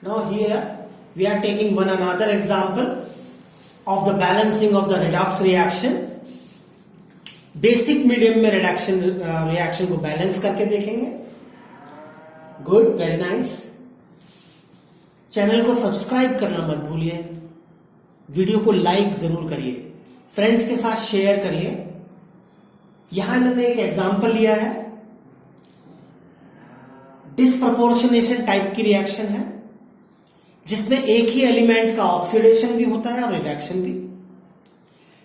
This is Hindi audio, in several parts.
Now here we are taking one another example of the balancing of the redox reaction. Basic medium में रिएक्शन को बैलेंस करके देखेंगे. Good, very nice. चैनल को सब्सक्राइब करना मत भूलिए. वीडियो को लाइक जरूर करिए, फ्रेंड्स के साथ शेयर करिए. यहां मैंने एक एग्जांपल लिया है. डिस्प्रपोर्शनेशन टाइप की रिएक्शन है जिसमें एक ही एलिमेंट का ऑक्सीडेशन भी होता है और रिडक्शन भी.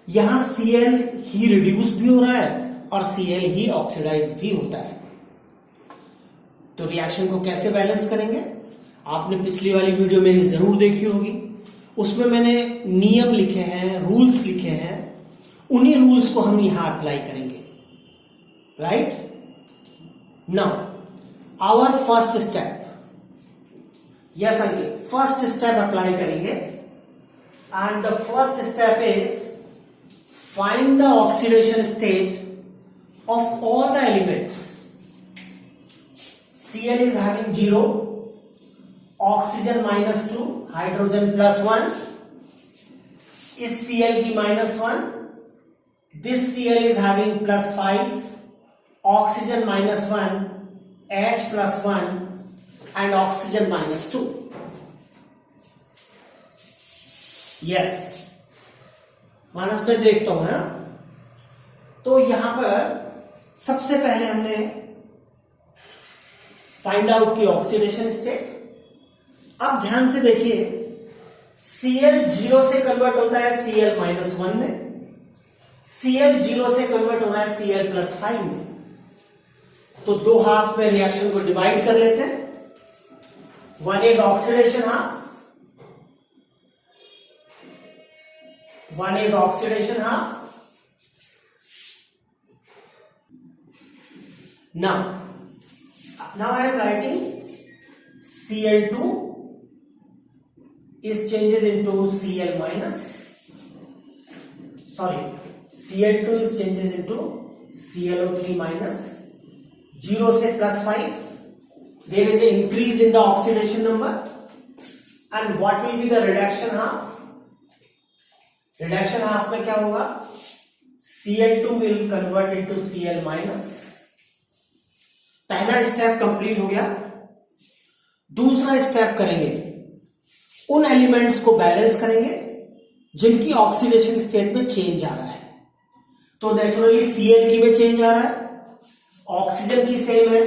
यहां Cl ही रिड्यूस भी हो रहा है और Cl ही ऑक्सीडाइज भी होता है. तो रिएक्शन को कैसे बैलेंस करेंगे? आपने पिछली वाली वीडियो मेरी जरूर देखी होगी. उसमें मैंने नियम लिखे हैं, रूल्स लिखे हैं. उन्हीं रूल्स को हम यहां अप्लाई करेंगे. Right now our first step. Yes Ankit, first step apply करेंगे. And the first step is find the oxidation state of all the elements. Cl is having 0, oxygen -2, hydrogen +1. इस Cl की -1. This Cl is having +5, oxygen -1, H +1 and oxygen -2. Yes, मानस में देखता हूं. है तो यहां पर सबसे पहले हमने फाइंड आउट की ऑक्सीडेशन स्टेट. अब ध्यान से देखिए, Cl 0 से कन्वर्ट होता है Cl -1 में, Cl 0 से कन्वर्ट हो रहा है Cl +5 में. तो दो हाफ में रिएक्शन को डिवाइड कर लेते हैं. One is oxidation half, one is oxidation half. Now I am writing Cl2 is changes into Cl minus. Cl2 is changes into ClO3 minus. 0 से +5. There is an increase in the oxidation number. And what will be the reduction half? Reduction half में क्या होगा? Cl2 will convert into Cl minus. पहला स्टेप कंप्लीट हो गया. दूसरा स्टेप करेंगे, उन एलिमेंट्स को बैलेंस करेंगे जिनकी ऑक्सीडेशन स्टेट में चेंज आ रहा है. तो नेचुरली Cl की में चेंज आ रहा है, ऑक्सीजन की सेम है,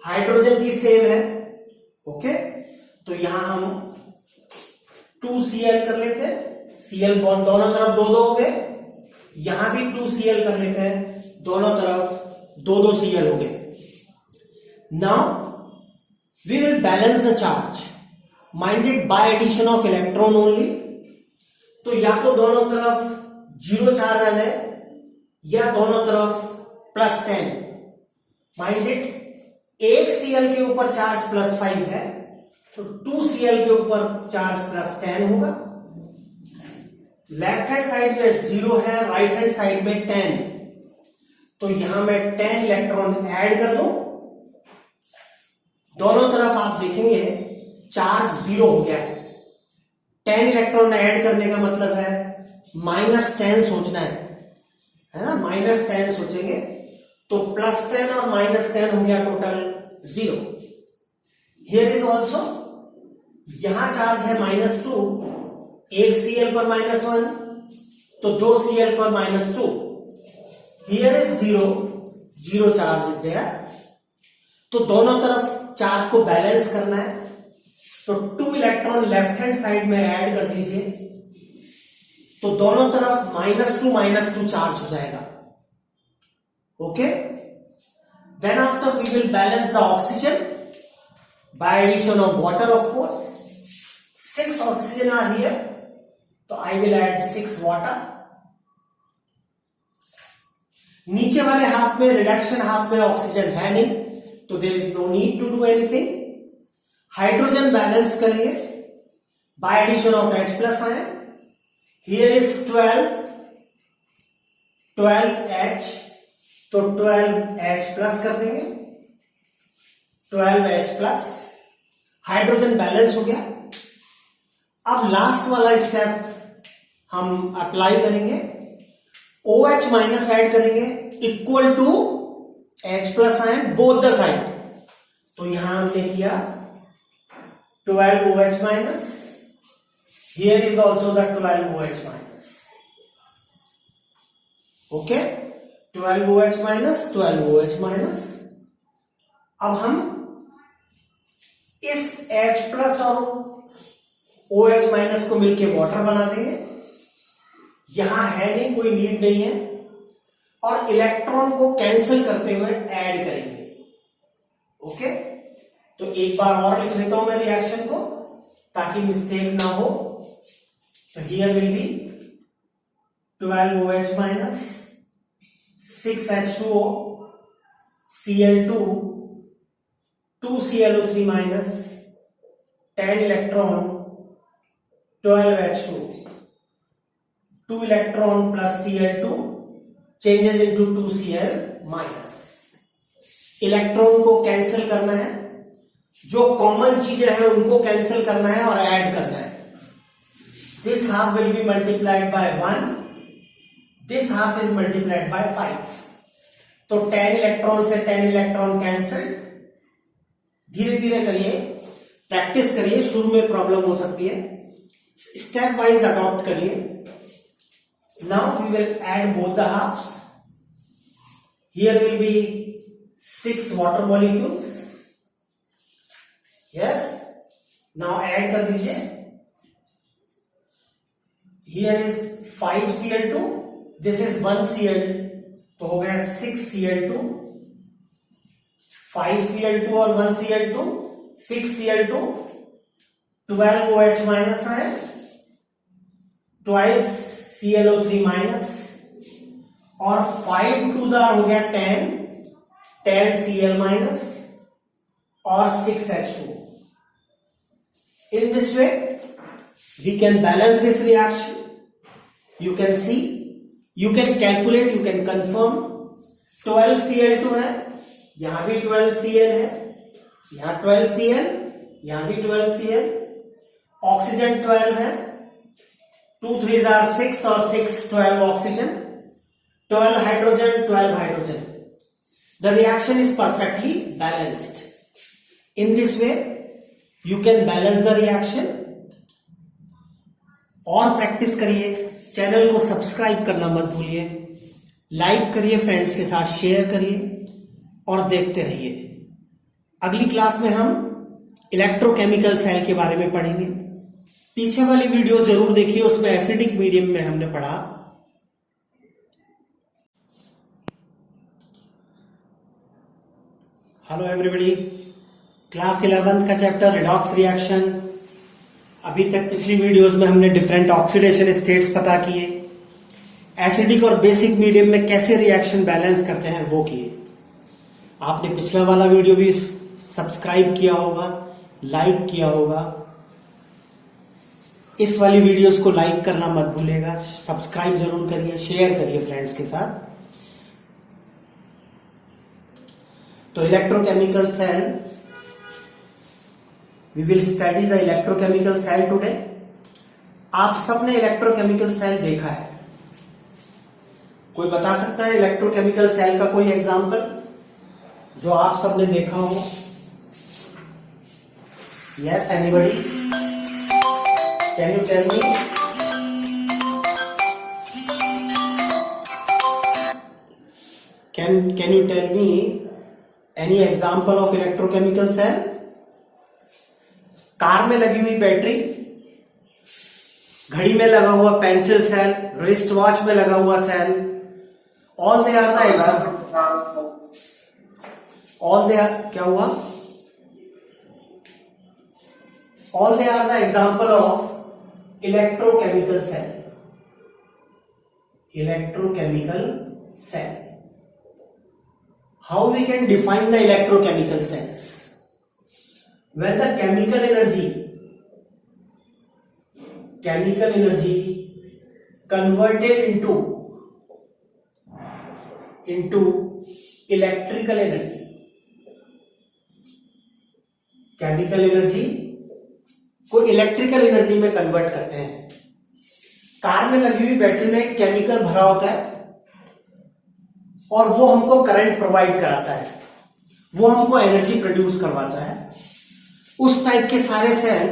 हाइड्रोजन की सेम है. ओके, तो यहां हम 2Cl कर लेते हैं. Cl बॉन्ड दोनों तरफ 2-2 हो गए. यहां भी 2Cl कर लेते हैं, दोनों तरफ 2-2 Cl हो गए. Now we will balance the charge minded by addition of electron only. तो या तो दोनों तरफ 0 चार्ज आ जाए या दोनों तरफ +10. माइंडेड, एक Cl के ऊपर चार्ज +5 है तो 2Cl के ऊपर चार्ज +10 होगा. लेफ्ट हैंड साइड में 0 है, राइट हैंड साइड में 10. तो यहां मैं 10 इलेक्ट्रॉन ऐड कर दूं. दोनों तरफ आप देखेंगे चार्ज 0 हो गया है. 10 इलेक्ट्रॉन ऐड करने का मतलब है -10 सोचना है ना. -10 सोचेंगे तो +10 और -10 हो गया टोटल 0. हियर इज ऑल्सो, यहां चार्ज है -2, एक Cl पर -1 तो 2 Cl पर -2. Here is 0 charge is there. तो दोनों तरफ चार्ज को बैलेंस करना है. तो 2 इलेक्ट्रॉन लेफ्ट हैंड साइड में ऐड कर दीजिए. तो दोनों तरफ -2 चार्ज हो जाएगा. Okay, then after we will balance the oxygen by addition of water. Of course 6 oxygen are here, तो आई विल ऐड 6 वाटर. नीचे वाले हाफ में, रिडक्शन हाफ में ऑक्सीजन है नहीं, तो there is no need to do anything. Hydrogen balance करेंगे by addition of H+ ion. Here is 12H, तो 12H+ कर देंगे. 12H+. हाइड्रोजन बैलेंस हो गया. अब लास्ट वाला स्टेप हम अप्लाई करेंगे, OH माइनस ऐड करेंगे equal to H plus ion both the side. तो यहां हमने किया 12OH minus, here is also the 12OH minus, okay, 12OH minus 12OH minus. अब हम इस H प्लस और OH माइनस को मिलके वाटर बना देंगे, यहां है नहीं, कोई नीड नहीं है, और इलेक्ट्रॉन को कैंसिल करते हुए ऐड करेंगे, ओके। तो एक बार और लिख लेता हूं मैं रिएक्शन को ताकि मिस्टेक ना हो। तो here will B 12OH minus 6H2O Cl2 2ClO3 minus 10 electron 12H2 2 electron plus Cl2 changes into 2Cl minus. Electron को कैंसिल करना है, जो कॉमन चीजें हैं उनको कैंसिल करना है और ऐड करना है। This half will be multiplied by 1, this half is multiplied by 5। तो 10 इलेक्ट्रॉन से 10 इलेक्ट्रॉन कैंसिल। धीरे धीरे करिए, प्रैक्टिस करिए, शुरू में प्रॉब्लम हो सकती है, स्टेप वाइज अडॉप्ट करिए। Now we will add both the halves. Here will be 6 water molecules. Yes. Now add कर दीजिए. Here is 5Cl2. This is 1Cl. तो हो गया 6Cl2. 5Cl2 और 1Cl2. 6Cl2. 12OH माइनस आए. Twice ClO3 माइनस और 5 2 हो गया 10, 10Cl माइनस और 6H2। In this way we can balance this reaction. You can see, you can calculate, you can confirm। 12Cl2 है, यहां भी 12Cl है, यहां 12Cl, यहां भी 12Cl, ऑक्सीजन 12 है, 2 3s are 6 और 6 12 oxygen, 12 hydrogen, 12 hydrogen. The reaction is perfectly balanced. In this way you can balance the reaction। और प्रैक्टिस करिए, चैनल को सब्सक्राइब करना मत भूलिए, लाइक करिए, फ्रेंड्स के साथ शेयर करिए और देखते रहिए। अगली क्लास में हम इलेक्ट्रोकेमिकल सेल के बारे में पढ़ेंगे। पीछे वाली वीडियो जरूर देखिए, उसमें एसिडिक मीडियम में हमने पढ़ा। हेलो एवरीबॉडी, क्लास 11 का चैप्टर रिडॉक्स रिएक्शन। अभी तक पिछली वीडियोस में हमने डिफरेंट ऑक्सीडेशन स्टेट्स पता किए, एसिडिक और बेसिक मीडियम में कैसे रिएक्शन बैलेंस करते हैं वो किए। आपने पिछला वाला वीडियो भी सब्सक्राइब किया होगा, लाइक किया होगा। इस वाली वीडियोस को लाइक करना मत भूलिएगा, सब्सक्राइब जरूर करिए, शेयर करिए फ्रेंड्स के साथ। तो electrochemical cell, we will study the electrochemical cell today. आप सबने इलेक्ट्रोकेमिकल सेल देखा है, कोई बता सकता है इलेक्ट्रोकेमिकल सेल का कोई एग्जांपल जो आप सबने देखा हो? Yes, anybody? Can you tell me? Can you tell me any example of electrochemical cell? Car में लगी हुई बैटरी, घड़ी में लगा हुआ पेंसिल सेल, रिस्ट वॉच में लगा हुआ cell, all they are the example. All they are, क्या हुआ? All they are the example of electrochemical cell। electrochemical cell, how we can define the electrochemical cells? When the chemical energy converted into electrical energy, chemical energy को इलेक्ट्रिकल एनर्जी में कन्वर्ट करते हैं। कार में लगी हुई बैटरी में एक केमिकल भरा होता है और वो हमको करंट प्रोवाइड कराता है, वो हमको एनर्जी प्रोड्यूस करवाता है। उस टाइप के सारे सेल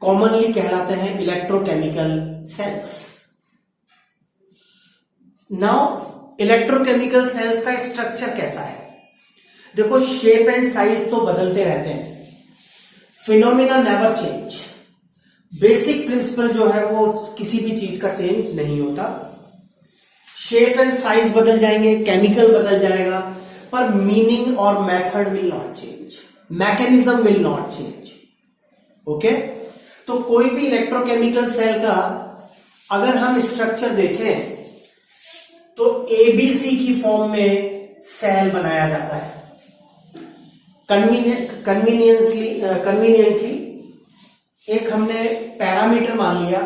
कॉमनली कहलाते हैं electrochemical cells. Now electrochemical cells का स्ट्रक्चर कैसा है? देखो, शेप एंड साइज तो बदलते रहते हैं, phenomena never change. Basic principle जो है वो किसी भी चीज का चेंज नहीं होता। शेप एंड साइज बदल जाएंगे, केमिकल बदल जाएगा, पर मीनिंग और method will not change, mechanism will not change. Okay, तो कोई भी इलेक्ट्रोकेमिकल सेल का अगर हम स्ट्रक्चर देखें तो एबीसी की फॉर्म में सेल बनाया जाता है। कन्वीनियंटली एक हमने पैरामीटर मान लिया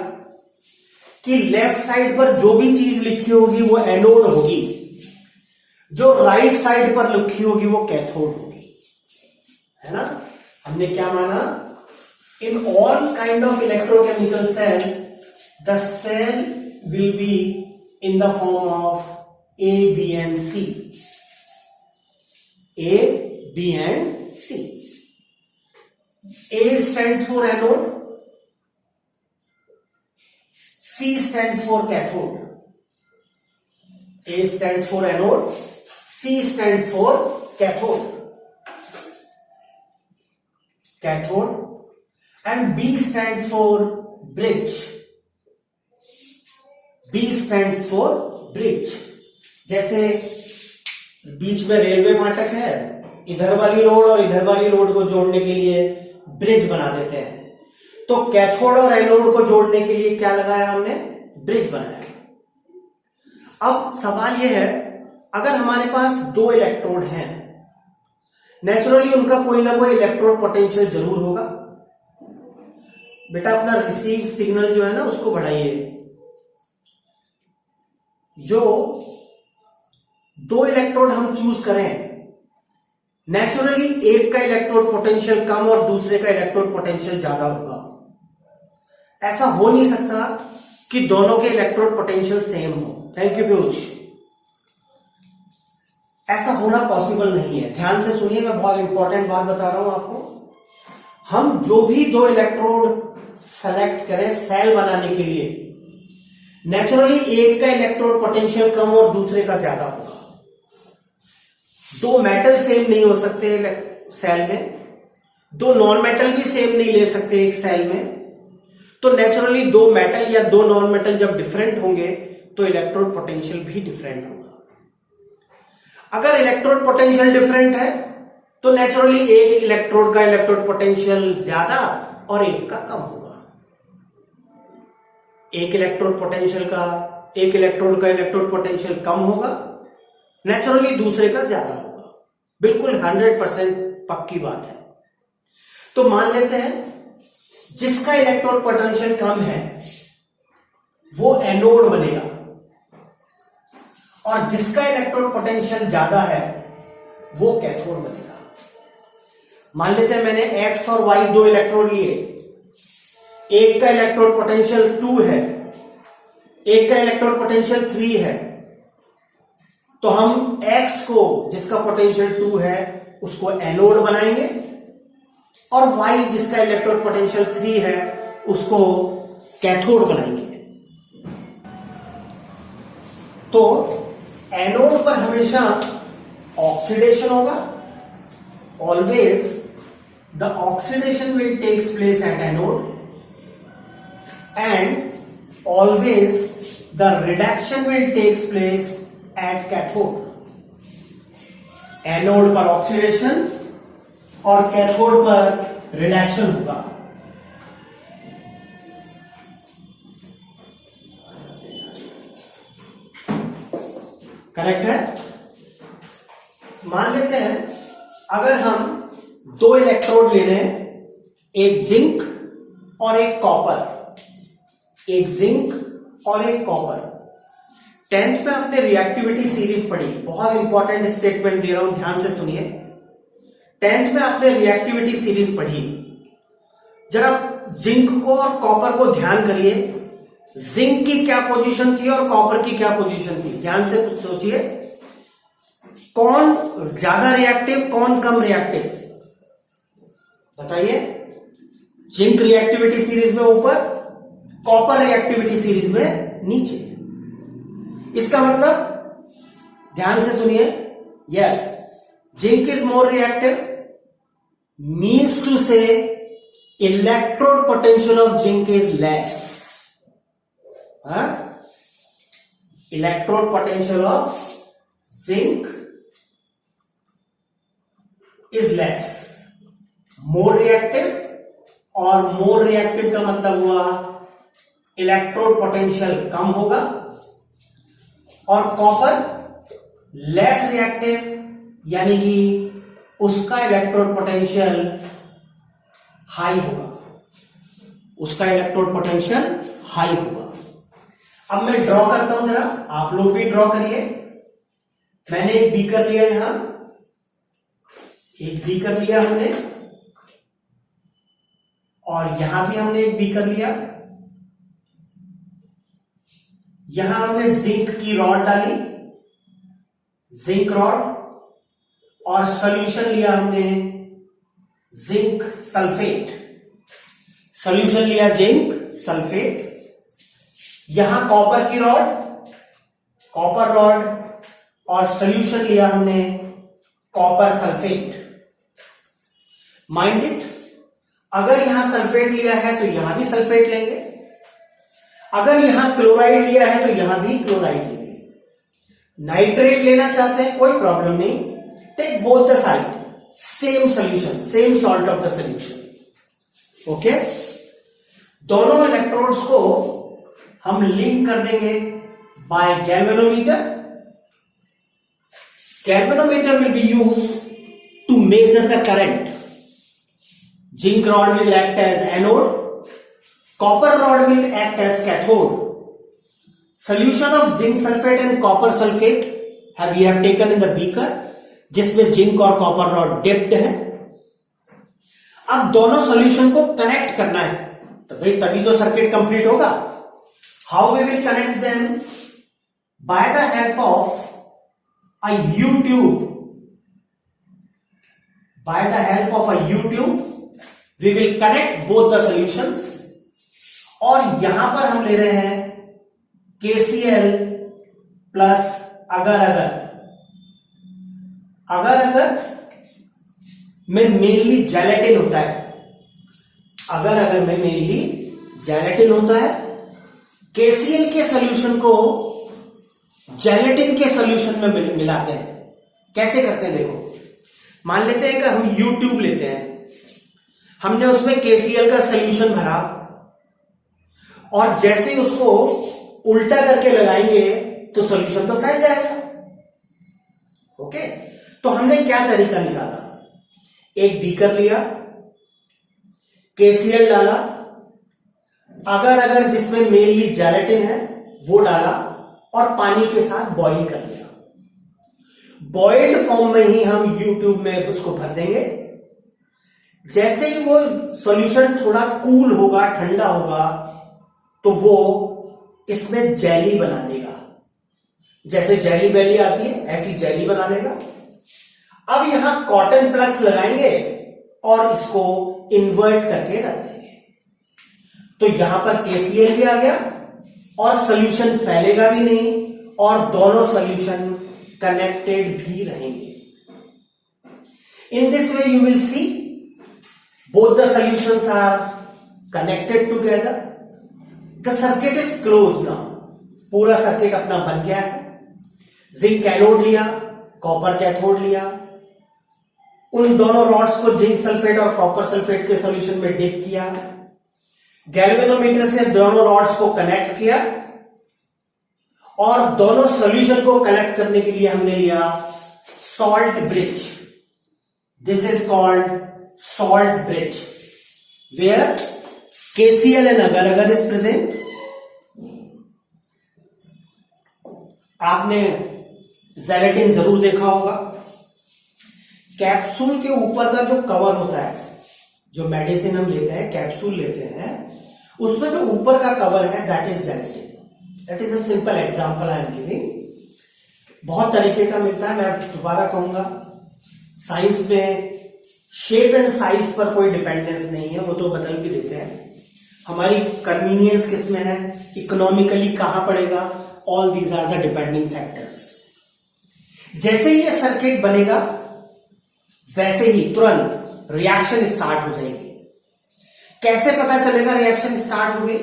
कि लेफ्ट साइड पर जो भी चीज लिखी होगी वो एनोड होगी, जो राइट साइड पर लिखी होगी वो कैथोड होगी, है ना। हमने क्या माना? In all kind of electrochemical cell the cell will be in the form of A, B and C. A, B and C. A stands for anode, C stands for cathode. A stands for anode, C stands for cathode. Cathode. And B stands for bridge. B stands for bridge. जैसे बीच में रेलवे फाटक है, इधर वाली रोड और इधर वाली रोड को जोड़ने के लिए ब्रिज बना देते हैं, तो कैथोड और एनोड को जोड़ने के लिए क्या लगाया हमने? ब्रिज बनाया। अब सवाल यह है, अगर हमारे पास दो इलेक्ट्रोड हैं, नेचुरली उनका कोई ना कोई इलेक्ट्रोड पोटेंशियल जरूर होगा। बेटा अपना रिसीव सिग्नल जो है ना उसको बढ़ाइए। जो दो इलेक्ट्रोड हम चूज करें, नेचुरली एक का इलेक्ट्रोड पोटेंशियल कम और दूसरे का इलेक्ट्रोड पोटेंशियल ज्यादा होगा। ऐसा हो नहीं सकता कि दोनों के इलेक्ट्रोड पोटेंशियल सेम हो। Thank you Piyush. ऐसा होना पॉसिबल नहीं है। ध्यान से सुनिए, मैं बहुत इंपॉर्टेंट बात बता रहा हूं आपको। हम जो भी दो इलेक्ट्रोड सेलेक्ट करें सेल बनाने के लिए, नेचुरली एक का इलेक्ट्रोड पोटेंशियल कम और दूसरे का ज्यादा होगा। दो मेटल सेम नहीं हो सकते सेल में, दो नॉन मेटल भी सेम नहीं ले सकते एक सेल में, तो नेचुरली दो मेटल या दो नॉन मेटल जब डिफरेंट होंगे तो इलेक्ट्रोड पोटेंशियल भी डिफरेंट होगा। अगर इलेक्ट्रोड पोटेंशियल डिफरेंट है तो नेचुरली एक इलेक्ट्रोड का इलेक्ट्रोड पोटेंशियल ज्यादा और एक का कम होगा। एक इलेक्ट्रोड का इलेक्ट्रोड पोटेंशियल कम होगा, नेचुरली दूसरे का ज्यादा होगा। बिल्कुल 100% पक्की बात है। तो मान लेते हैं जिसका इलेक्ट्रोड पोटेंशियल कम है वो एनोड बनेगा और जिसका इलेक्ट्रोड पोटेंशियल ज्यादा है वो कैथोड बनेगा। मान लेते हैं मैंने X और Y दो इलेक्ट्रोड लिए, एक का इलेक्ट्रोड पोटेंशियल 2 है, एक का इलेक्ट्रोड पोटेंशियल 3 है, तो हम X को जिसका पोटेंशियल 2 है उसको एनोड बनाएंगे और Y जिसका इलेक्ट्रोड पोटेंशियल 3 है उसको कैथोड बनाएंगे। तो एनोड पर हमेशा ऑक्सीडेशन होगा। Always the oxidation will takes place at anode and always the reduction will takes place at cathode. Anode पर ऑक्सीडेशन और कैथोड पर रिडक्शन होगा। करेक्ट है। मान लेते हैं अगर हम दो इलेक्ट्रोड ले रहे हैं, एक जिंक और एक कॉपर, एक जिंक और एक कॉपर। 10th में आपने रिएक्टिविटी सीरीज पढ़ी, बहुत इंपॉर्टेंट स्टेटमेंट दे रहा हूं, ध्यान से सुनिए। 10th में आपने रिएक्टिविटी सीरीज पढ़ी, जरा जिंक को और कॉपर को ध्यान करिए, जिंक की क्या पोजीशन थी और कॉपर की क्या पोजीशन थी, ध्यान से सोचिए, कौन ज्यादा रिएक्टिव कौन कम रिएक्टिव, बताइए। जिंक रिएक्टिविटी सीरीज में ऊपर, कॉपर रिएक्टिविटी सीरीज में नीचे। इसका मतलब ध्यान से सुनिए, yes zinc is more reactive means to say electrode potential of zinc is less, electrode potential of zinc is less, more reactive, और मोर रिएक्टिव का मतलब हुआ इलेक्ट्रोड पोटेंशियल कम होगा, और कॉपर लेस रिएक्टिव यानी कि उसका इलेक्ट्रोड पोटेंशियल हाई होगा, उसका इलेक्ट्रोड पोटेंशियल हाई होगा। अब मैं ड्रॉ करता हूं जरा, आप लोग भी ड्रॉ करिए। मैंने एक बीकर लिया यहां, एक बीकर लिया हमने, और यहां भी हमने एक बीकर लिया। यहां हमने जिंक की रॉड डाली, जिंक रॉड, और सॉल्यूशन लिया हमने जिंक सल्फेट, सॉल्यूशन लिया जिंक सल्फेट। यहां कॉपर की रॉड, कॉपर रॉड, और सॉल्यूशन लिया हमने कॉपर सल्फेट। माइंड इट, अगर यहां सल्फेट लिया है तो यहां भी सल्फेट लेंगे, अगर यहां क्लोराइड लिया है तो यहां भी क्लोराइड लेंगे। नाइट्रेट लेना चाहते हैं कोई प्रॉब्लम नहीं, take both the side, same solution, same salt of the solution. Okay, दोनों इलेक्ट्रोड्स को हम लिंक कर देंगे by galvanometer. Galvanometer will be used to measure the current. Zinc rod will act as anode, copper rod will act as cathode. Solution of zinc sulfate and copper sulfate we have taken in the beaker, जिसमें जिंक और कॉपर रॉड डिप्ड है। अब दोनों सॉल्यूशन को कनेक्ट करना है, तो भाई तभी तो सर्किट कंप्लीट होगा। How we will connect them? By the help of a U tube, by the help of a U tube we will connect both the solutions, और यहां पर हम ले रहे हैं KCl प्लस अगर में मेनली जेलेटिन होता है, अगर में मेनली जेलेटिन होता है। KCl के सॉल्यूशन को जेलेटिन के सॉल्यूशन में मिलाते हैं। कैसे करते हैं देखो, मान लेते हैं कि हम U ट्यूब लेते हैं, हमने उसमें KCl का सॉल्यूशन भरा, और जैसे ही उसको उल्टा करके लगाएंगे तो सॉल्यूशन तो फैल जाएगा। ओके, तो हमने क्या तरीका निकाला, एक बीकर लिया, KCl डाला, अगर जिसमें मेनली जेलेटिन है वो डाला, और पानी के साथ बॉईल कर लिया। बॉइल्ड फॉर्म में ही हम U ट्यूब में उसको भर देंगे। जैसे ही वो सॉल्यूशन थोड़ा कूल होगा, ठंडा होगा, तो वो इसमें जेली बना देगा। जैसे जेली बेली आती है ऐसी जेली बना देगा। अब यहां कॉटन प्लग्स लगाएंगे और इसको इन्वर्ट करके रख देंगे, तो यहां पर KCl भी आ गया और सॉल्यूशन फैलेगा भी नहीं, और दोनों सॉल्यूशन कनेक्टेड भी रहेंगे। इन this way you will see both the solutions are connected together, the circuit is closed now, पूरा सर्किट अपना बन गया है। जिंक एनोड लिया, कॉपर कैथोड लिया, उन दोनों रॉड्स को जिंक सल्फेट और कॉपर सल्फेट के सॉल्यूशन में डिप किया, गैल्वेनोमीटर से दोनों रॉड्स को कनेक्ट किया, और दोनों सॉल्यूशन को कनेक्ट करने के लिए हमने लिया salt bridge. This is called salt bridge, where KCl and agar is present. आपने जेलेटिन जरूर देखा होगा। कैप्सूल के ऊपर का जो कवर होता है, जो मेडिसिन हम लेते हैं, कैप्सूल लेते हैं, उसमें जो ऊपर का कवर है that is gelatin. That is a simple example I am giving. बहुत तरीके का मिलता है, मैं दोबारा कहूंगा, साइंस में शेप एंड साइज पर कोई डिपेंडेंस नहीं है, वो तो बदल भी देते हैं। हमारी कन्वीनियंस किस में है, इकोनॉमिकली कहां पड़ेगा, all these are the depending factors. जैसे ही ये सर्किट बनेगा वैसे ही तुरंत रिएक्शन स्टार्ट हो जाएगी। कैसे पता चलेगा रिएक्शन स्टार्ट हो गई?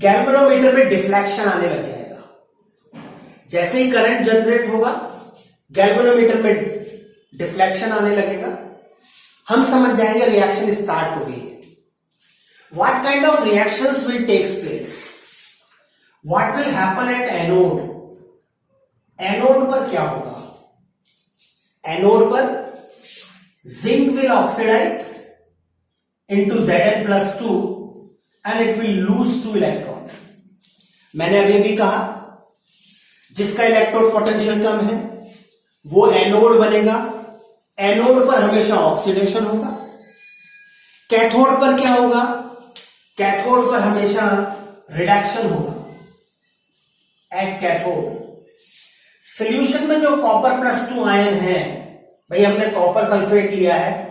गैल्वेनोमीटर में डिफ्लेक्शन आने लग जाएगा। जैसे ही करंट जनरेट होगा गैल्वेनोमीटर में डिफ्लेक्शन आने लगेगा, हम समझ जाएंगे रिएक्शन स्टार्ट हो गई है। What kind of reactions will takes place? What will happen at anode? Anode पर क्या होगा? एनोड पर zinc will oxidise into Zn+2 and it will lose 2 electron. मैंने अभी भी कहा जिसका इलेक्ट्रोड पोटेंशियल कम है वो एनोड बनेगा। एनोड पर हमेशा ऑक्सीडेशन होगा। कैथोड पर क्या होगा? कैथोड पर हमेशा रिडक्शन होगा एट कैथोड। सॉल्यूशन में जो Copper+2 आयन है, भाई हमने कॉपर सल्फेट लिया है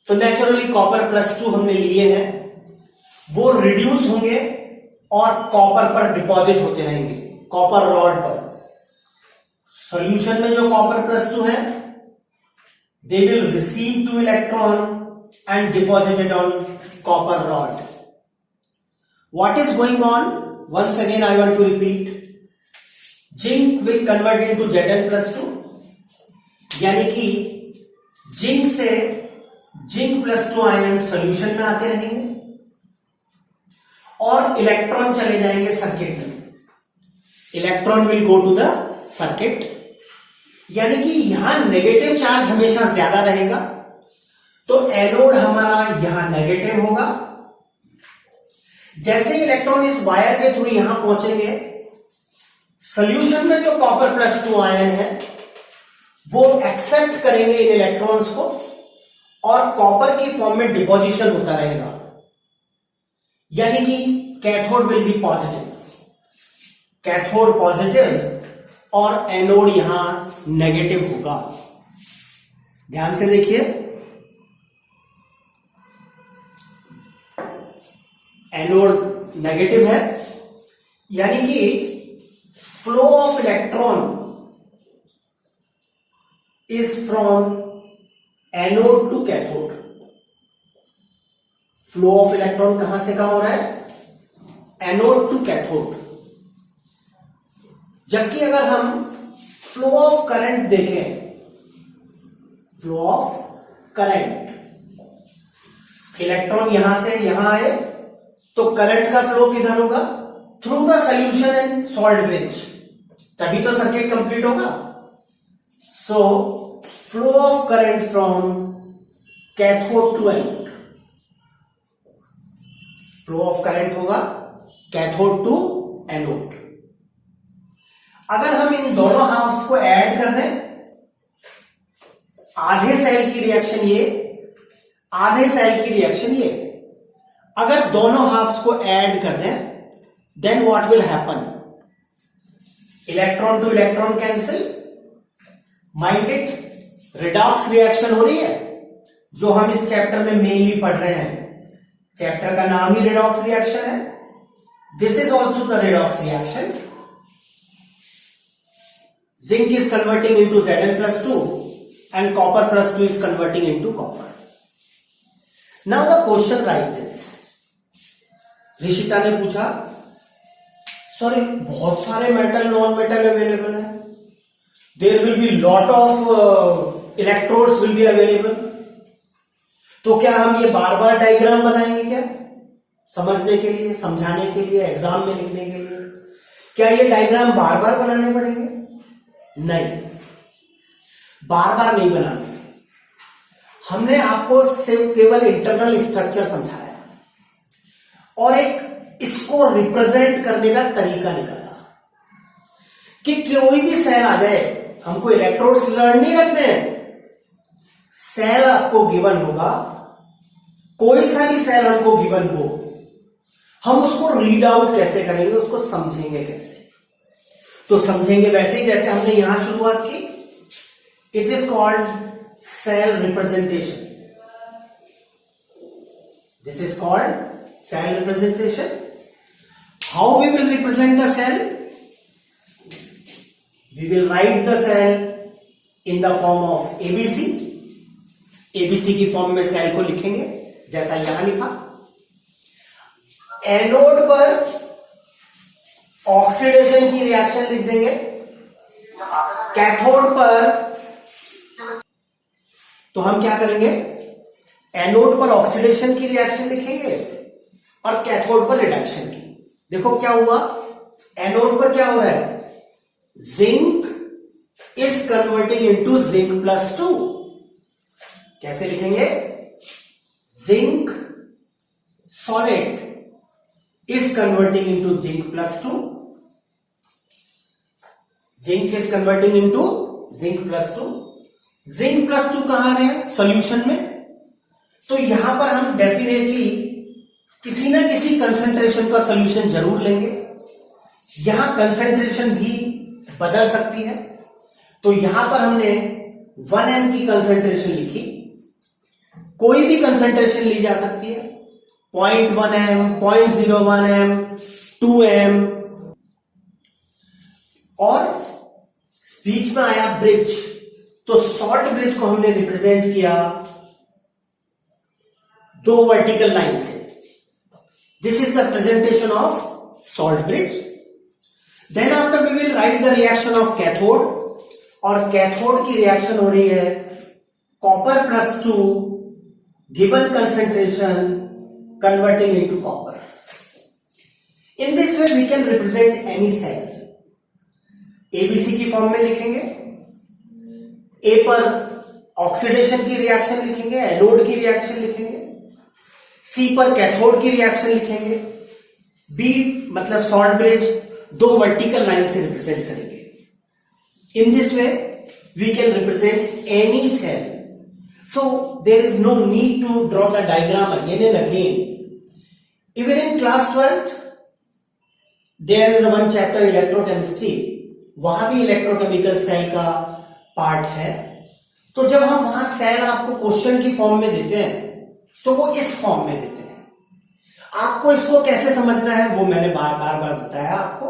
तो नेचुरली Copper+2 हमने लिए हैं, वो रिड्यूस होंगे और कॉपर पर डिपॉजिट होते रहेंगे, कॉपर रॉड पर। सॉल्यूशन में जो Copper+2 है they will receive 2 electron and deposited on copper rod. What is going on? Once again I want to repeat, zinc will convert into Zn+2, यानी कि जिंक से Zn+2 आयन सॉल्यूशन में आते रहेंगे और इलेक्ट्रॉन चले जाएंगे सर्किट में। Electron will go to the circuit, यानी कि यहां नेगेटिव चार्ज हमेशा ज्यादा रहेगा, तो एनोड हमारा यहां नेगेटिव होगा। जैसे इलेक्ट्रॉन इस वायर के थ्रू यहां पहुंचेंगे, सॉल्यूशन में जो Copper+2 आयन है वो एक्सेप्ट करेंगे इन इलेक्ट्रॉन्स को और कॉपर की फॉर्म में डिपोजिशन होता रहेगा, यानी कि cathode will be positive, cathode positive और एनोड यहां नेगेटिव होगा। ध्यान से देखिए, एनोड नेगेटिव है, यानी कि flow of electron is from anode to cathode. Flow of electron कहां से कहां हो रहा है? Anode to cathode. जबकि अगर हम फ्लो ऑफ करंट देखें, फ्लो ऑफ करंट, इलेक्ट्रॉन यहां से यहां आए तो करंट का फ्लो किधर होगा? Through the solution and salt bridge, तभी तो सर्किट कंप्लीट होगा। So flow of current from cathode to anode, flow of current होगा कैथोड टू एनोड। अगर हम इन दोनों हाफ्स को ऐड कर दें, आधे सेल की रिएक्शन ये, आधे सेल की रिएक्शन ये, अगर दोनों हाफ्स को ऐड कर दें then what will happen? Electron to electron cancel, mind it, redox reaction हो रही है जो हम इस चैप्टर में मेनली पढ़ रहे हैं। चैप्टर का नाम ही रिडॉक्स रिएक्शन है। This is also the redox reaction. Zinc is converting into Zn+2 and Copper+2 is converting into copper. Now the question rises. Rishita ने पूछा, सर बहुत सारे मेटल नॉन मेटल अवेलेबल है, there will be lot of electrodes will be available, तो क्या हम ये बार बार डायग्राम बनाएंगे क्या? समझने के लिए, समझाने के लिए, एग्जाम में लिखने के लिए क्या ये डायग्राम बार बार बनाने पड़ेंगे? नहीं, बार बार नहीं बनाना। हमने आपको सिर्फ केवल इंटरनल स्ट्रक्चर समझाया और एक इसको रिप्रेजेंट करने का तरीका निकाला कि कोई भी सेल आ जाए, हमको इलेक्ट्रोड्स लर्न नहीं रखने हैं। सेल आपको गिवन होगा, कोई सा भी सेल हमको गिवन हो, हम उसको रीड आउट कैसे करेंगे, उसको समझेंगे कैसे? तो समझेंगे वैसे ही जैसे हमने यहां शुरुआत की। It is called cell representation. This is called cell representation. How we will represent the cell? We will write the cell in the form of ABC. ABC की फॉर्म में सेल को लिखेंगे जैसा यहां लिखा। एनोड पर ऑक्सीडेशन की रिएक्शन लिख देंगे, कैथोड पर तो हम क्या करेंगे, एनोड पर ऑक्सीडेशन की रिएक्शन लिखेंगे और कैथोड पर रिडक्शन की। देखो क्या हुआ, एनोड पर क्या हो रहा है, zinc is converting into zinc plus 2। कैसे लिखेंगे, zinc solid is converting into zinc plus 2. Zinc is converting into zinc plus 2. Zinc plus 2 कहां आ रहे हैं, सॉल्यूशन में। तो यहां पर हम डेफिनेटली किसी ना किसी कंसंट्रेशन का सॉल्यूशन जरूर लेंगे। यहां कंसंट्रेशन भी बदल सकती है, तो यहां पर हमने 1m की कंसंट्रेशन लिखी। कोई भी कंसंट्रेशन ली जा सकती है, 0.1m, 0.01m, 2m। और बीच में आया ब्रिज, तो सॉल्ट ब्रिज को हमने रिप्रेजेंट किया 2 वर्टिकल लाइन से। This is the presentation of salt bridge. Then after we will write the reaction of cathode, और कैथोड की रिएक्शन हो रही है copper plus 2 given concentration converting into copper. In this way we can represent any cell. ABC की फॉर्म में लिखेंगे, A पर ऑक्सीडेशन की रिएक्शन लिखेंगे, एनोड की रिएक्शन लिखेंगे, C पर कैथोड की रिएक्शन लिखेंगे, B मतलब सॉल्ट ब्रिज 2 वर्टिकल लाइन से रिप्रेजेंट करेंगे। In this way we can represent any cell. So there is no need to draw the diagram again and again. Even in class 12th, there is one chapter electrochemistry. वहां भी इलेक्ट्रोकेमिकल सेल का पार्ट है। तो जब हम वहां सेल आपको क्वेश्चन की फॉर्म में देते हैं, तो वो इस फॉर्म में देते हैं। आपको इसको कैसे समझना है वो मैंने बार बार बताया आपको।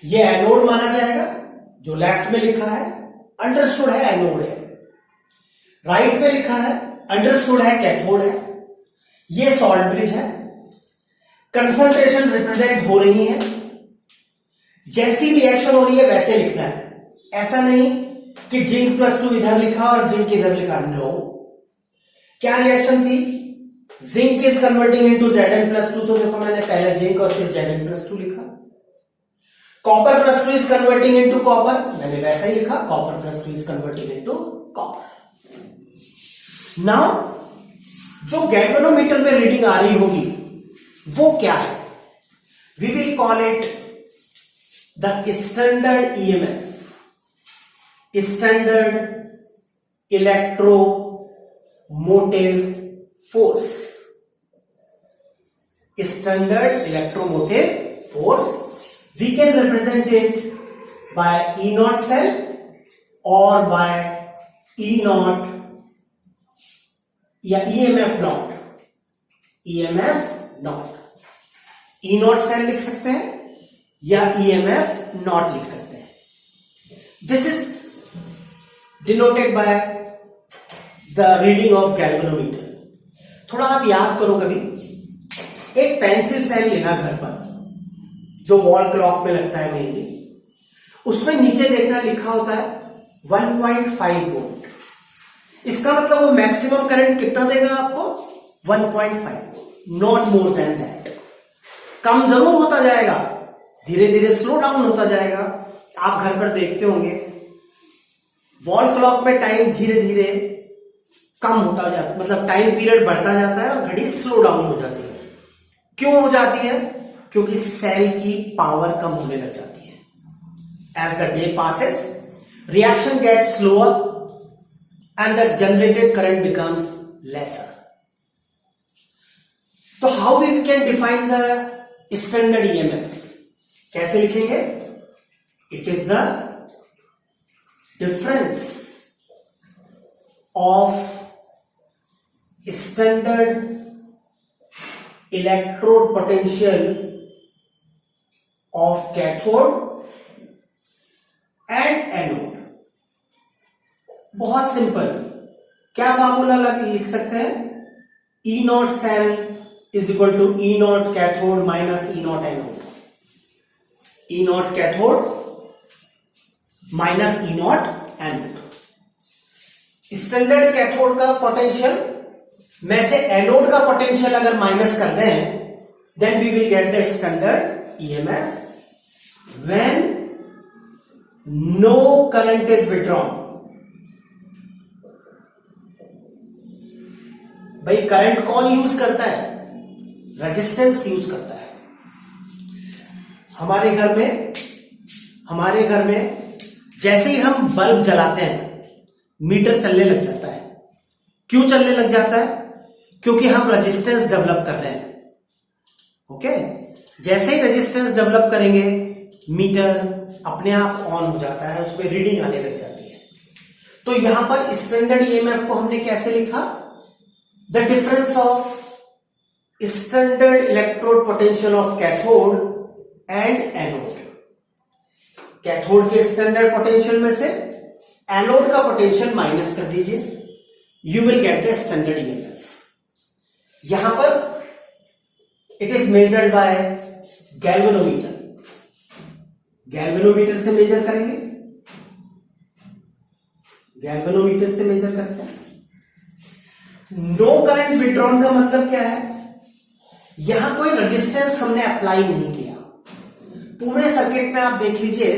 ये एनोड माना जाएगा, जो लेफ्ट में लिखा है अंडरस्टूड है एनोड है, राइट में लिखा है अंडरस्टूड है कैथोड है। ये सॉल्ट ब्रिज है। कंसंट्रेशन रिप्रेजेंट हो रही है, जैसी रिएक्शन हो रही है वैसे लिखना है। ऐसा नहीं कि जिंक प्लस 2 इधर लिखा और जिंक इधर लिखा, नो। क्या रिएक्शन थी, zinc is converting into Zn plus 2, तो देखो मैंने पहले जिंक और फिर Zn प्लस 2 लिखा। Copper plus 2 is converting into copper, मैंने वैसा ही लिखा, copper plus 2 is converting into copper. Now जो गैल्वेनोमीटर में रीडिंग आ रही होगी वो क्या है, we will call it the standard EMF, standard electromotive force, standard electromotive force. We can represent it by E naught cell और बाय ई नॉट या EMF naught, EMF naught. E naught cell लिख सकते हैं या ईएमएफ नॉट लिख सकते हैं। This is denoted by the reading of galvanometer. थोड़ा आप याद करो, कभी एक पेंसिल सेल लेना घर पर, जो वॉल क्लॉक में लगता है मेनली, उसमें नीचे देखना लिखा होता है 1.5 वोल्ट। इसका मतलब वो मैक्सिमम करंट कितना देगा आपको, 1.5, नॉट मोर देन दैट। कम जरूर होता जाएगा, धीरे धीरे स्लो डाउन होता जाएगा। आप घर पर देखते होंगे वॉल क्लॉक में टाइम धीरे धीरे कम होता जाता, मतलब टाइम पीरियड बढ़ता जाता है और घड़ी स्लो डाउन हो जाती है। क्यों हो जाती है, क्योंकि सेल की पावर कम होने लग जाती है। As the day passes reaction gets slower and the generated current becomes lesser. तो how we can define the standard EMF, कैसे लिखेंगे? It is the difference of standard electrode potential of cathode and anode. बहुत सिंपल, क्या फार्मूला लिख सकते हैं? E naught cell is equal to E naught cathode minus E naught anode. E naught cathode minus E naught anode. Standard cathode का पोटेंशियल में से एनोड का पोटेंशियल अगर माइनस कर दें, then we will get the standard EMF when no current is withdrawn. भाई करंट कौन यूज करता है? रेजिस्टेंस यूज करता है। हमारे घर में जैसे ही हम बल्ब जलाते हैं मीटर चलने लग जाता है। क्यों चलने लग जाता है? क्योंकि हम रेजिस्टेंस डेवलप कर रहे हैं। ओके, जैसे ही रेजिस्टेंस डेवलप करेंगे मीटर अपने आप ऑन हो जाता है, उसमें रीडिंग आने लग जाती है। तो यहां पर स्टैंडर्ड ईएमएफ को हमने कैसे लिखा? The difference of standard electrode potential of cathode and anode. Cathode के स्टैंडर्ड पोटेंशियल में से एनोड का पोटेंशियल माइनस कर दीजिए, you will get the standard EMF. यहां पर it is measured by galvanometer. Galvanometer से मेजर करेंगे, गैल्वेनोमीटर से मेजर करते हैं। नो करंट विड्रॉन का मतलब क्या है? यहां कोई रेजिस्टेंस हमने अप्लाई नहीं किया। पूरे सर्किट में आप देख लीजिए,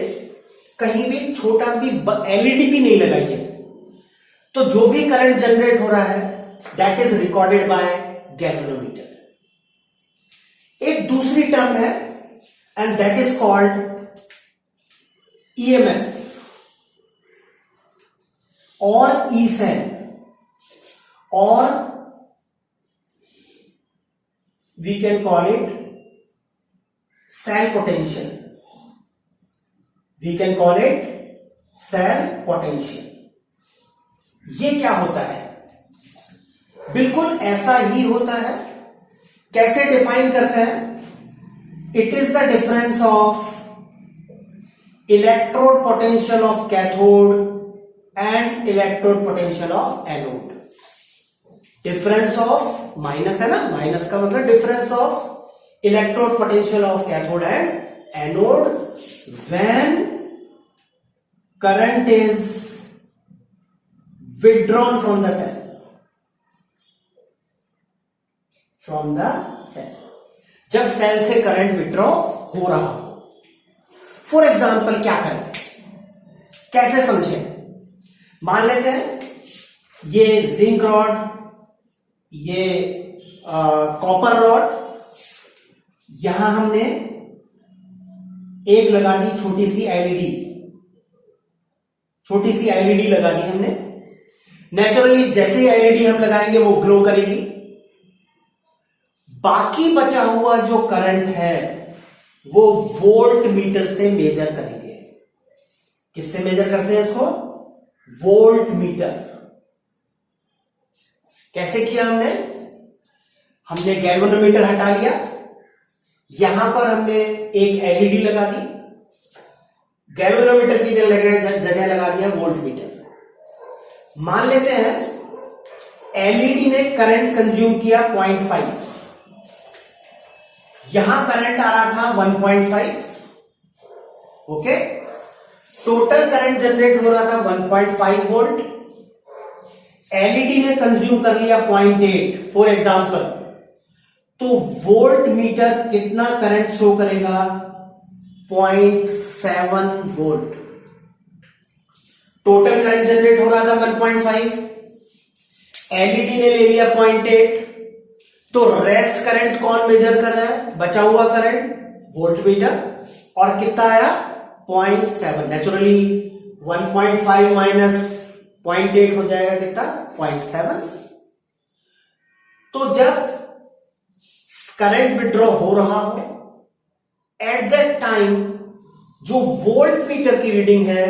कहीं भी छोटा भी एलईडी भी नहीं लगाई है। तो जो भी करंट जनरेट हो रहा है that is recorded by galvanometer. एक दूसरी टर्म है and that is called EMF और ई सेल, और we can call it cell potential. We can call it cell potential. ये क्या होता है? बिल्कुल ऐसा ही होता है। कैसे डिफाइन करते हैं? It is the difference of electrode potential of cathode and electrode potential of anode. Difference of minus है ना, माइनस का मतलब difference of electrode potential of cathode and anode when current is withdrawn from the cell, from the cell। जब सेल से करंट विड्रॉ हो रहा हो। फॉर एग्जाम्पल क्या करें, कैसे समझे? मान लेते हैं ये जिंक रॉड, ये कॉपर रॉड, यहां हमने एक लगा दी छोटी सी एलईडी, छोटी सी एलईडी लगा दी हमने। नेचुरली जैसे ही एलईडी हम लगाएंगे वो ग्लो करेगी। बाकी बचा हुआ जो करंट है वो वोल्ट मीटर से मेजर करेंगे। किससे मेजर करते हैं इसको? Volt meter. कैसे किया हमने? हमने गैल्वेनोमीटर हटा लिया, यहां पर हमने एक एलईडी लगा दी, गैल्वेनोमीटर की जगह लगा दिया वोल्ट मीटर। मान लेते हैं एलईडी ने करंट कंज्यूम किया 0.5, यहां करंट आ रहा था 1.5। ओके, टोटल करंट जनरेट हो रहा था 1.5 वोल्ट। एलईडी ने कंज्यूम कर लिया 0.8 फॉर एग्जांपल, तो वोल्ट मीटर कितना करंट शो करेगा? 0.7 वोल्ट। टोटल करंट जनरेट हो रहा था 1.5, एलईडी ने ले लिया 0.8, तो रेस्ट करंट कौन मेजर कर रहा है? बचा हुआ करंट वोल्ट मीटर। और कितना आया? 0.7। नेचुरली 1.5 माइनस 0.8 हो जाएगा कितना? 0.7। तो जब करंट विड्रॉ हो रहा हो, एट दैट टाइम जो वोल्ट मीटर की रीडिंग है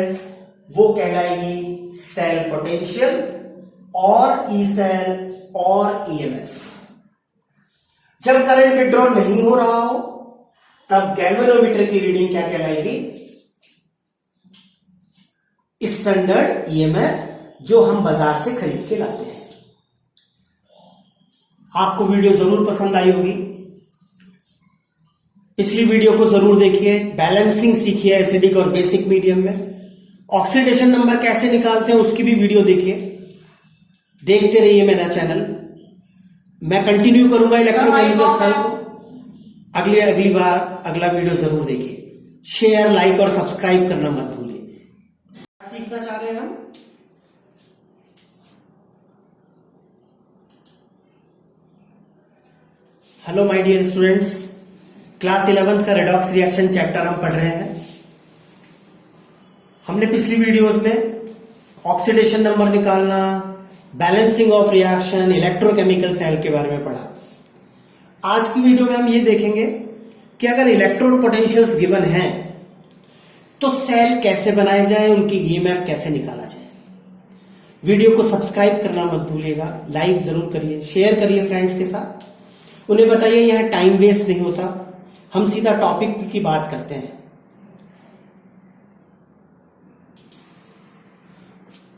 वो कहलाएगी सेल पोटेंशियल और ई सेल और ईएमएफ। जब करंट विड्रॉ नहीं हो रहा हो तब गैल्वेनोमीटर की रीडिंग क्या कहलाएगी? स्टैंडर्ड ईएमएफ, जो हम बाजार से खरीद के लाते हैं। आपको वीडियो जरूर पसंद आई होगी। पिछली वीडियो को जरूर देखिए, बैलेंसिंग सीखिए एसिडिक और बेसिक मीडियम में। ऑक्सीडेशन नंबर कैसे निकालते हैं उसकी भी वीडियो देखिए, देखते रहिए मेरा चैनल। मैं कंटिन्यू करूंगा इलेक्ट्रोकेमिकल सेल को। अगली बार अगला वीडियो जरूर देखिए। शेयर, लाइक और सब्सक्राइब करना मत भूलिए। सीखना चाह रहे हैं हम? Hello my dear students, class 11th का रेडॉक्स रिएक्शन चैप्टर हम पढ़ रहे हैं। हमने पिछली वीडियोस में ऑक्सीडेशन नंबर निकालना, balancing of reaction, electrochemical cell के बारे में पढ़ा। आज की वीडियो में हम ये देखेंगे कि अगर इलेक्ट्रोड पोटेंशियल्स गिवन हैं तो सेल कैसे बनाए जाए, उनकी ईएमएफ कैसे निकाला जाए। वीडियो को सब्सक्राइब करना मत भूलिएगा, लाइक जरूर करिए, शेयर करिए फ्रेंड्स के साथ। उन्हें बताइए यहां टाइम वेस्ट नहीं होता, हम सीधा टॉपिक की बात करते हैं।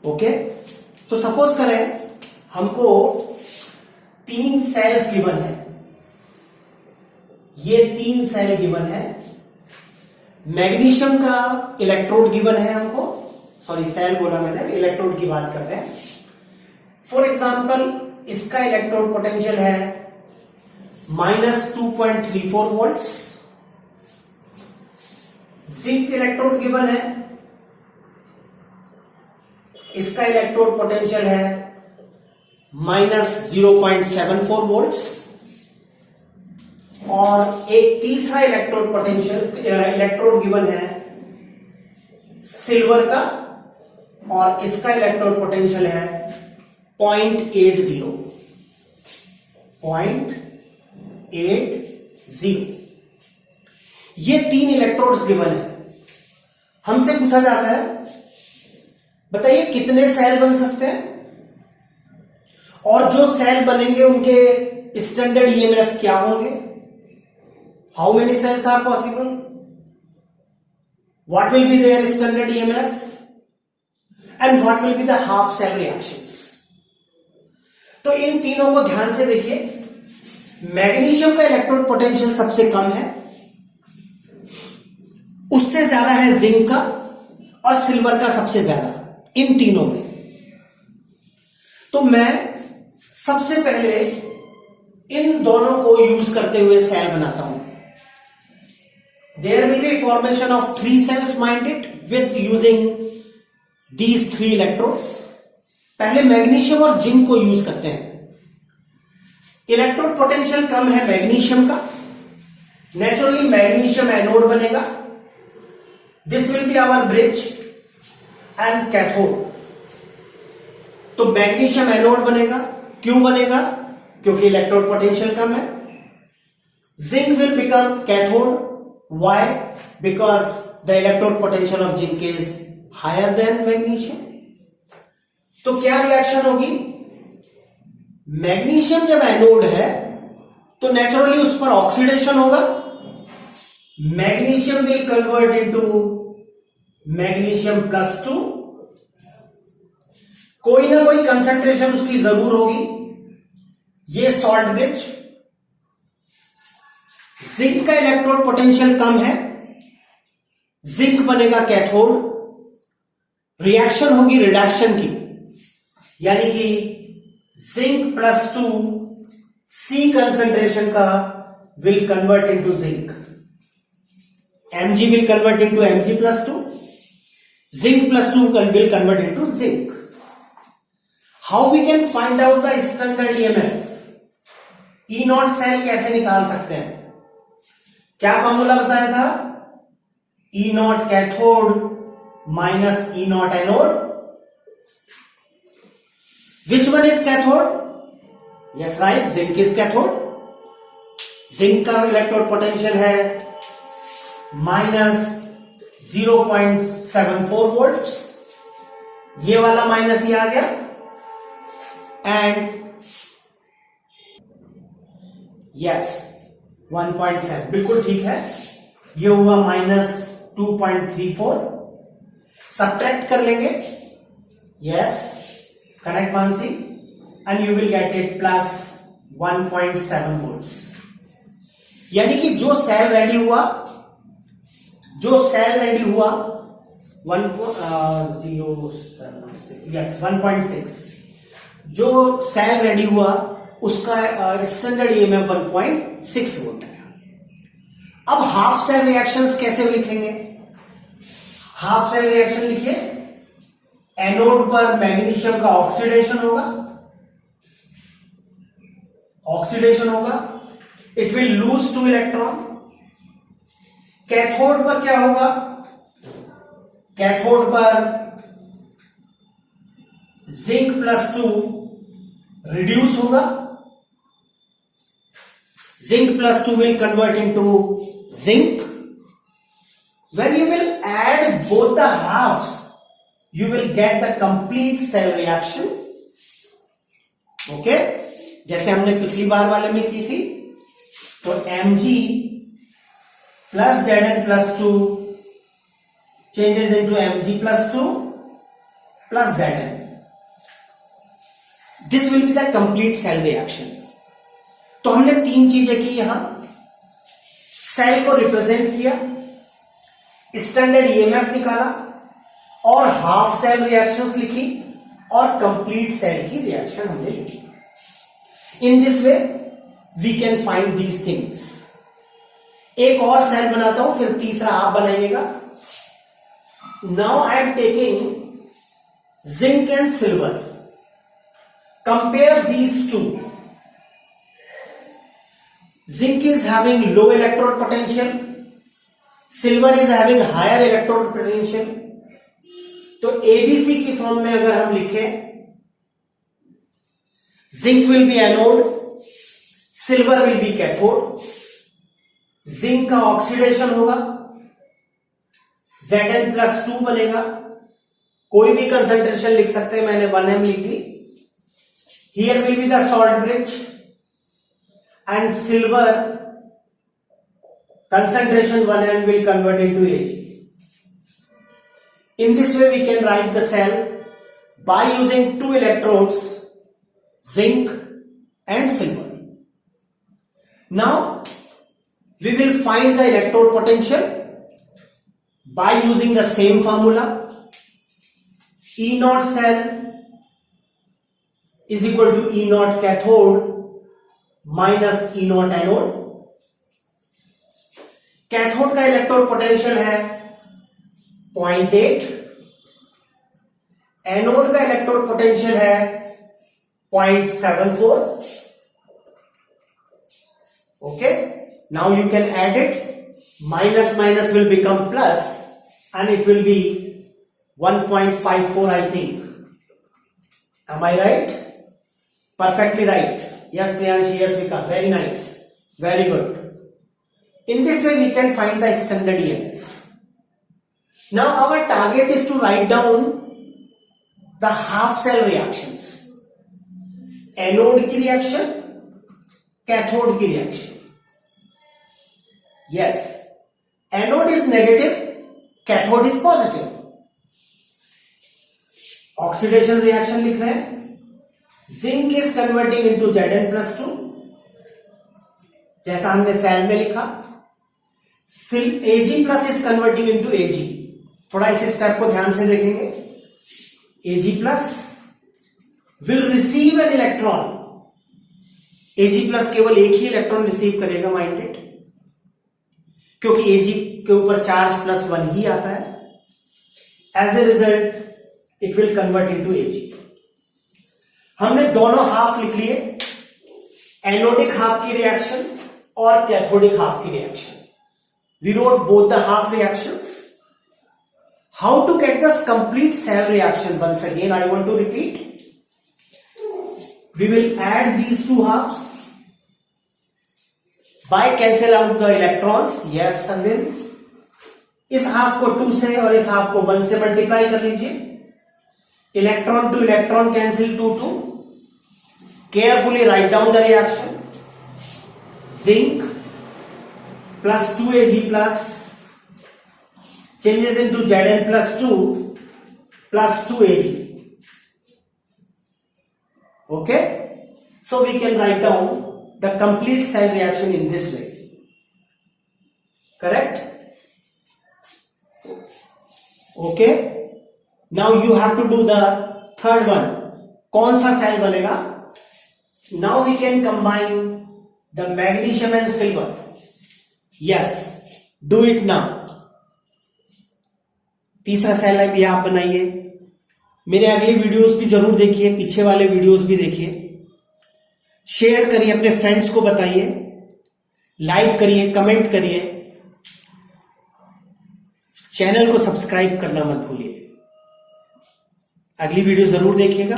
ओके, तो सपोज करें हमको 3 सेल्स गिवन है। ये 3 सेल गिवन है। मैग्नीशियम का इलेक्ट्रोड गिवन है हमको, सॉरी सेल बोला मैंने, इलेक्ट्रोड की बात कर रहे हैं। फॉर एग्जाम्पल इसका इलेक्ट्रोड पोटेंशियल है -2.34 वोल्ट्स। जिंक इलेक्ट्रोड गिवन है, इसका इलेक्ट्रोड पोटेंशियल है -0.74 वोल्ट्स। और एक तीसरा इलेक्ट्रोड गिवन है सिल्वर का, और इसका इलेक्ट्रोड पोटेंशियल है 0.80। ये 3 इलेक्ट्रोड्स गिवन है। हमसे पूछा जाता है बताइए कितने सेल बन सकते हैं, और जो सेल बनेंगे उनके स्टैंडर्ड ईएमएफ क्या होंगे। How many cells are possible, what will be there standard EMF, and what will be the half cell reactions. तो इन तीनों को ध्यान से देखिए। मैग्नीशियम का इलेक्ट्रोड पोटेंशियल सबसे कम है, उससे ज्यादा है जिंक का, और सिल्वर का सबसे ज्यादा, इन तीनों में। तो मैं सबसे पहले इन दोनों को यूज करते हुए सेल बनाता हूं। There will be formation of 3 cells minded with using these 3 electrodes. पहले मैग्नीशियम और जिंक को यूज करते हैं। इलेक्ट्रोड पोटेंशियल कम है मैग्नीशियम का, नेचुरली मैग्नीशियम एनोड बनेगा। This will be our bridge and cathode. तो मैग्नीशियम एनोड बनेगा। क्यों बनेगा? क्योंकि इलेक्ट्रोड पोटेंशियल कम है। Zinc will become cathode. Why? Because the electrode potential of zinc is higher than magnesium. तो क्या रिएक्शन होगी? मैग्नीशियम जब एनोड है तो नेचुरली उस पर ऑक्सीडेशन होगा। Magnesium will convert into magnesium +2। कोई ना कोई कंसंट्रेशन उसकी जरूर होगी। ये सॉल्ट ब्रिज। जिंक का इलेक्ट्रोड पोटेंशियल कम है, जिंक बनेगा कैथोड। रिएक्शन होगी रिडक्शन की, यानी कि जिंक +2 C कंसंट्रेशन का will convert into zinc. Mg will convert into Mg+2. Zinc +2 will convert into zinc. How we can find out the standard EMF? E0 cell कैसे निकाल सकते हैं? क्या फॉर्मूला बताया था? E0 cathode minus E0 anode. Which one is cathode? Yes, right. Zinc is cathode. Zinc का इलेक्ट्रोड पोटेंशियल है -0.74 वोल्ट, ये वाला माइनस ये आ गया, एंड यस 1.7 बिल्कुल ठीक है, ये हुआ -2.34, सब्ट्रैक्ट कर लेंगे, yes correct Mansi, and you will get it +1.7 volts. यानी कि जो सेल रेडी हुआ 1.6, जो सेल रेडी हुआ उसका स्टैंडर्ड ईएमएफ 1.6 वोल्ट है। अब हाफ सेल रिएक्शंस कैसे लिखेंगे? हाफ सेल रिएक्शन लिखिए, एनोड पर मैग्नीशियम का ऑक्सीडेशन होगा, it will lose 2 electron. Cathode पर क्या होगा? कैथोड पर जिंक +2 रिड्यूस होगा, zinc +2 will convert into zinc. When you will add both the halves, you will get the complete cell reaction. Okay? जैसे हमने पिछली बार वाले में की थी, तो Mg plus Zn+2 changes into Mg+2 plus Zn. This will be the complete cell reaction. तो हमने 3 चीजें की यहां, सेल को रिप्रेजेंट किया, स्टैंडर्ड ईएमएफ निकाला, और हाफ सेल रिएक्शंस लिखी, और कंप्लीट सेल की रिएक्शन हमने लिखी। In this way we can find these things. एक और सेल बनाता हूं, फिर तीसरा आप बनाइएगा। Now I am taking zinc and silver, compare these two. Zinc is having low electrode potential, silver is having higher electrode potential. तो ABC की फॉर्म में अगर हम लिखें, zinc will be anode, silver will be cathode, zinc का ऑक्सीडेशन होगा, Zn+2 बनेगा, कोई भी कंसंट्रेशन लिख सकते हैं, मैंने 1m लिख दी। Here will be the salt bridge, and silver concentration 1m will convert into Ag. In this way we can write the cell by using 2 electrodes, zinc and silver. Now we will find the electrode potential by using the same formula. E0 cell is equal to E0 cathode minus E0 anode. Cathode का इलेक्ट्रोड पोटेंशियल है 0.8, एनोड का इलेक्ट्रोड पोटेंशियल है 0.74। Okay, now you can add it, minus minus will become plus and it will be 1.54 I think. Am I right? Perfectly right. Yes, Priyanshi, yes, Vika. Very nice. Very good. In this way, we can find the standard EMF. Now, our target is to write down the half cell reactions. Anode की reaction, cathode की reaction. Yes. Anode is negative, cathode is positive. Oxidation reaction लिख रहे हैं. Zinc is converting into Zn+2, जैसा हमने सेल में लिखा। Ag+ is converting into Ag। थोड़ा इस स्टेप को ध्यान से देखेंगे। Ag+ will receive an electron, Ag+ केवल एक ही इलेक्ट्रॉन रिसीव करेगा, माइंडेड, क्योंकि Ag के ऊपर चार्ज +1 ही आता है। As a result it will convert into Ag। हमने दोनों हाफ लिख लिए, एनोडिक हाफ की रिएक्शन और कैथोडिक हाफ की reaction. We wrote both the half reactions. How to get this complete cell reaction? Once again I want to repeat, we will add these 2 halves by cancel out the electrons, yes Arvind. इस हाफ को 2 से और इस हाफ को 1 से मल्टीप्लाई कर लीजिए। Electron to electron cancel, 2 2। Carefully write down the reaction. Zinc plus 2Ag plus changes into Zn plus 2 plus 2Ag. Okay? So we can write down the complete cell reaction in this way. Correct? Okay? Now you have to do the third one. कौन सा सेल बनेगा? Now we can combine the magnesium and silver. Yes. Do it now. तीसरा सेल भी आप बनाइए। मेरे अगले वीडियोस भी जरूर देखिए, पीछे वाले वीडियोस भी देखिए, शेयर करिए, अपने फ्रेंड्स को बताइए, लाइक करिए, कमेंट करिए, चैनल को सब्सक्राइब करना मत भूलिए। अगली वीडियो जरूर देखिएगा।